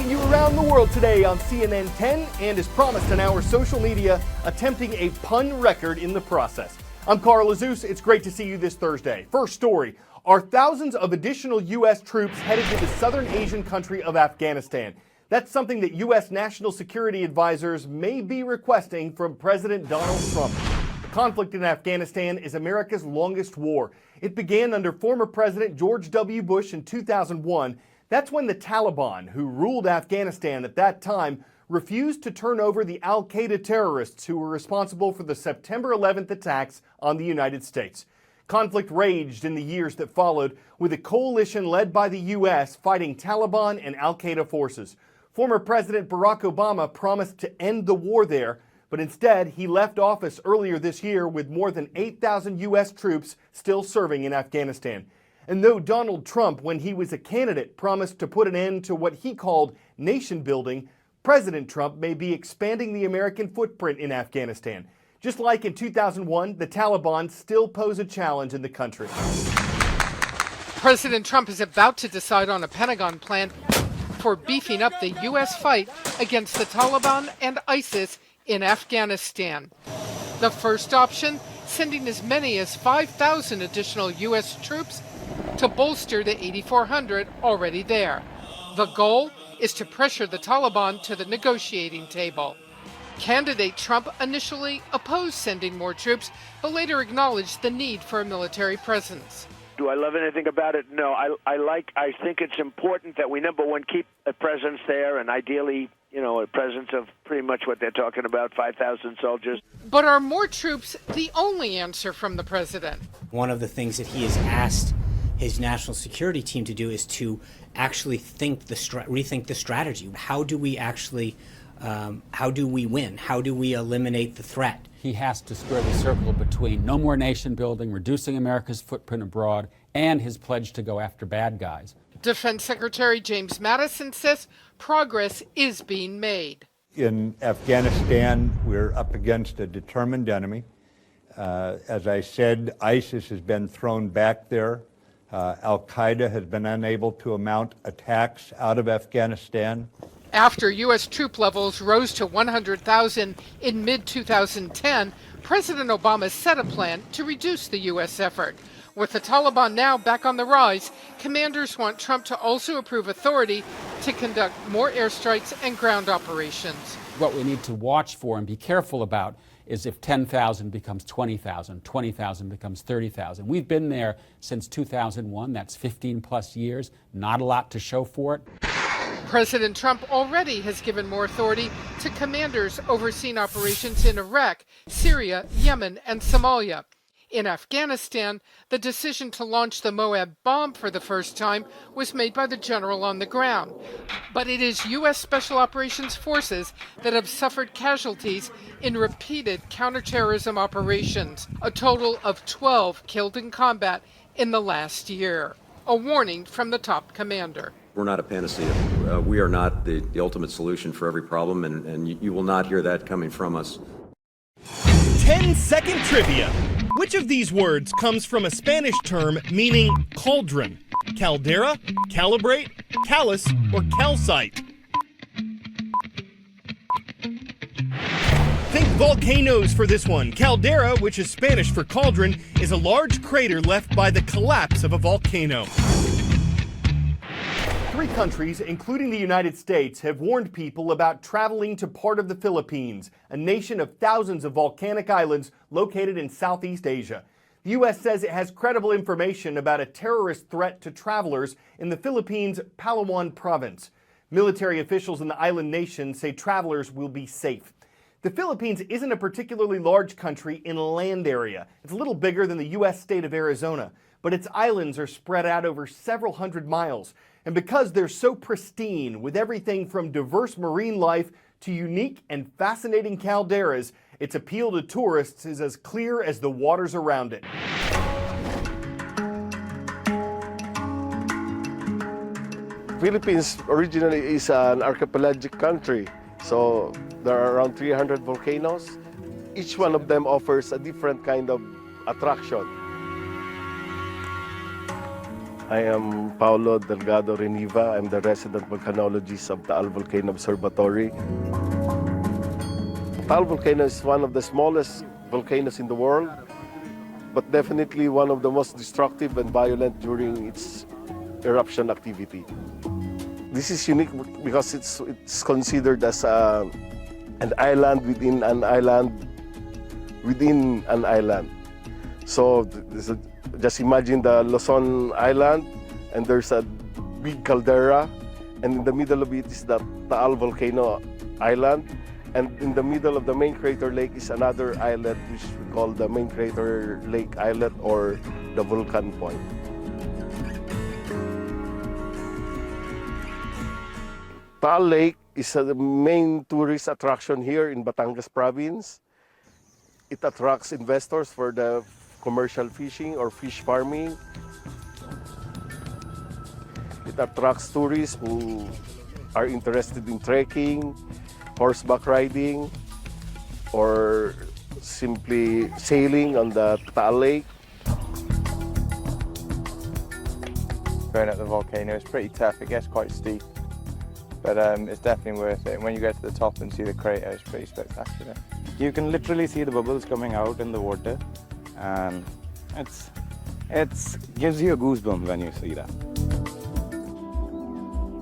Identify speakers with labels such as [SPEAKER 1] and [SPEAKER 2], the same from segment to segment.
[SPEAKER 1] taking you around the world today on CNN 10 and as promised on our social media, attempting a pun record in the process. I'm Carl Azuz. It's great to see you this Thursday. First story, are thousands of additional U.S. troops headed to the southern Asian country of Afghanistan? That's something that U.S. national security advisors may be requesting from President Donald Trump. The conflict in Afghanistan is America's longest war. It began under former President George W. Bush in 2001. That's when the Taliban, who ruled Afghanistan at that time, refused to turn over the al-Qaeda terrorists who were responsible for the September 11th attacks on the United States. Conflict raged in the years that followed, with a coalition led by the U.S. fighting Taliban and al-Qaeda forces. Former President Barack Obama promised to end the war there, but instead he left office earlier this year with more than 8,000 U.S. troops still serving in Afghanistan. And though Donald Trump, when he was a candidate, promised to put an end to what he called nation building, President Trump may be expanding the American footprint in Afghanistan. Just like in 2001, the Taliban still pose a challenge in the country.
[SPEAKER 2] President Trump is about to decide on a Pentagon plan for beefing up the U.S. fight against the Taliban and ISIS in Afghanistan. The first option, sending as many as 5,000 additional U.S. troops to bolster the 8,400 already there. The goal is to pressure the Taliban to the negotiating table. Candidate Trump initially opposed sending more troops, but later acknowledged the need for a military presence.
[SPEAKER 3] Do I love anything about it? No. I think it's important that we, number one, keep a presence there, and ideally, a presence of pretty much what they're talking about, 5,000 soldiers.
[SPEAKER 2] But are more troops the only answer from the president?
[SPEAKER 4] One of the things that he has asked his national security team to do is to actually rethink the strategy. How do we actually, how do we win? How do we eliminate the threat?
[SPEAKER 5] He has to square the circle between no more nation building, reducing America's footprint abroad, and his pledge to go after bad guys.
[SPEAKER 2] Defense Secretary James Mattis says progress is being made.
[SPEAKER 6] In Afghanistan, we're up against a determined enemy. As I said, ISIS has been thrown back there. Al-Qaeda has been unable to mount attacks out of Afghanistan.
[SPEAKER 2] After U.S. troop levels rose to 100,000 in mid-2010, President Obama set a plan to reduce the U.S. effort. With the Taliban now back on the rise, commanders want Trump to also approve authority to conduct more airstrikes and ground operations.
[SPEAKER 5] What we need to watch for and be careful about is if 10,000 becomes 20,000, 20,000 becomes 30,000. We've been there since 2001. That's 15 plus years. Not a lot to show for it.
[SPEAKER 2] President Trump already has given more authority to commanders overseeing operations in Iraq, Syria, Yemen, and Somalia. In Afghanistan, the decision to launch the Moab bomb for the first time was made by the general on the ground. But it is U.S. Special Operations Forces that have suffered casualties in repeated counterterrorism operations, a total of 12 killed in combat in the last year. A warning from the top commander.
[SPEAKER 7] We're not a panacea. We are not the ultimate solution for every problem, and you will not hear that coming from us.
[SPEAKER 1] 10-second trivia. Which of these words comes from a Spanish term meaning cauldron? Caldera, calibrate, callus, or calcite? Think volcanoes for this one. Caldera, which is Spanish for cauldron, is a large crater left by the collapse of a volcano. 3 countries, including the United States, have warned people about traveling to part of the Philippines, a nation of thousands of volcanic islands located in Southeast Asia. The U.S. says it has credible information about a terrorist threat to travelers in the Philippines' Palawan province. Military officials in the island nation say travelers will be safe. The Philippines isn't a particularly large country in land area. It's a little bigger than the U.S. state of Arizona, but its islands are spread out over several hundred miles. And because they're so pristine, with everything from diverse marine life to unique and fascinating calderas, its appeal to tourists is as clear as the waters around it.
[SPEAKER 8] Philippines originally is an archipelagic country, so there are around 300 volcanoes. Each one of them offers a different kind of attraction. I am Paulo Delgado Reniva. I'm the resident volcanologist of Taal Volcano Observatory. Taal Volcano is one of the smallest volcanoes in the world, but definitely one of the most destructive and violent during its eruption activity. This is unique because it's considered as an island within an island within an island. So just imagine the Luzon Island, and there's a big caldera, and in the middle of it is the Taal Volcano Island, and in the middle of the main crater lake is another islet which we call the main crater lake islet or the Volcan Point. Taal Lake is the main tourist attraction here in Batangas province. It attracts investors for the commercial fishing or fish farming. It attracts tourists who are interested in trekking, horseback riding, or simply sailing on the Taal Lake.
[SPEAKER 9] Going up the volcano is pretty tough. It gets quite steep, but it's definitely worth it. And when you get to the top and see the crater, it's pretty spectacular. You can literally see the bubbles coming out in the water, and it gives you a goosebump when you see that.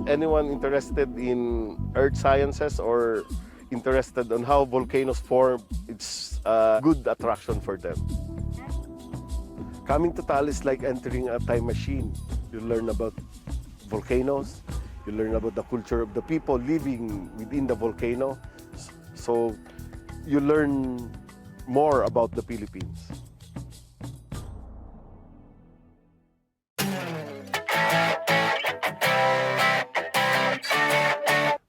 [SPEAKER 8] Anyone interested in earth sciences or interested on how volcanoes form, it's a good attraction for them. Coming to Taal is like entering a time machine. You learn about volcanoes, you learn about the culture of the people living within the volcano, so you learn more about the Philippines.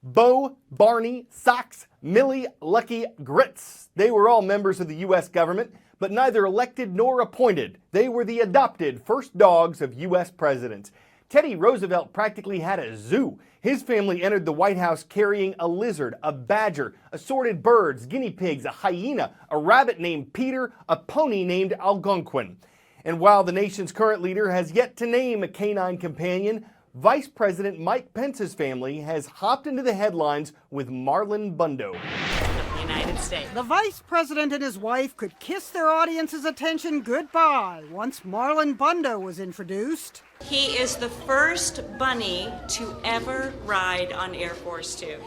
[SPEAKER 1] Bo, Barney, Sox, Millie, Lucky, Grits. They were all members of the U.S. government, but neither elected nor appointed. They were the adopted first dogs of U.S. presidents. Teddy Roosevelt practically had a zoo. His family entered the White House carrying a lizard, a badger, assorted birds, guinea pigs, a hyena, a rabbit named Peter, a pony named Algonquin. And while the nation's current leader has yet to name a canine companion, Vice President Mike Pence's family has hopped into the headlines with Marlon Bundo.
[SPEAKER 10] United States.
[SPEAKER 11] The vice president and his wife could kiss their audience's attention goodbye once Marlon Bundo was introduced.
[SPEAKER 10] He is the first bunny to ever ride on Air Force Two.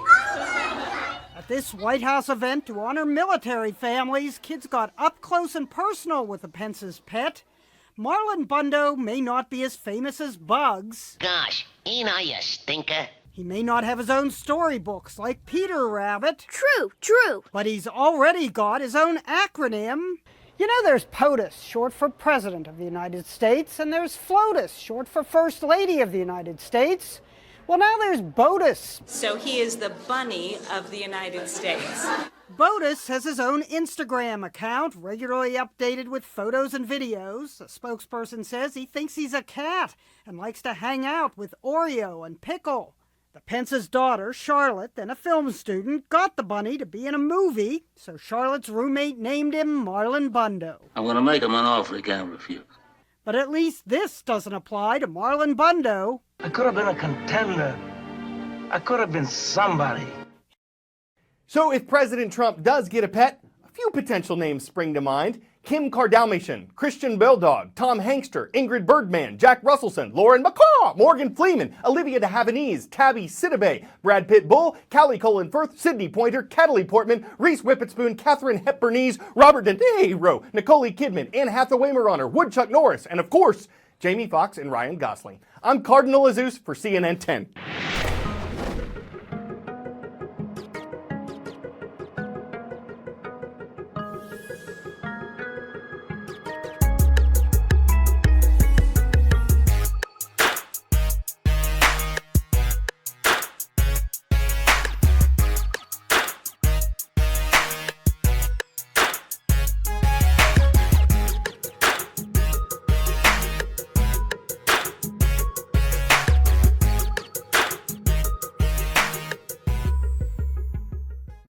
[SPEAKER 11] At this White House event to honor military families, kids got up close and personal with the Pence's pet. Marlon Bundo may not be as famous as Bugs.
[SPEAKER 12] Gosh, ain't I a stinker?
[SPEAKER 11] He may not have his own storybooks like Peter Rabbit.
[SPEAKER 13] True.
[SPEAKER 11] But he's already got his own acronym. You know, there's POTUS, short for President of the United States, and there's FLOTUS, short for First Lady of the United States. Well, now there's BOTUS.
[SPEAKER 10] So he is the bunny of the United States.
[SPEAKER 11] BOTUS has his own Instagram account, regularly updated with photos and videos. A spokesperson says he thinks he's a cat and likes to hang out with Oreo and Pickle. The Pence's daughter, Charlotte, then a film student, got the bunny to be in a movie, so Charlotte's roommate named him Marlon Bundo.
[SPEAKER 14] I'm going to make him an offer he can't refuse.
[SPEAKER 11] But at least this doesn't apply to Marlon Bundo.
[SPEAKER 14] I could have been a contender. I could have been somebody.
[SPEAKER 1] So if President Trump does get a pet, a few potential names spring to mind. Kim Kardashian, Christian Bulldog, Tom Hankster, Ingrid Bergman, Jack Russellson, Lauren McCaw, Morgan Freeman, Olivia de Havilland's, Tabby Sidibe, Brad Pitt Bull, Callie Colin Firth, Sidney Pointer, Cataly Portman, Reese Witherspoon, Katharine Hepburnese, Robert De Niro, Nicole Kidman, Anne Hathaway Marauder, Woodchuck Norris, and of course, Jamie Foxx and Ryan Gosling. I'm Cardinal Azuz for CNN 10.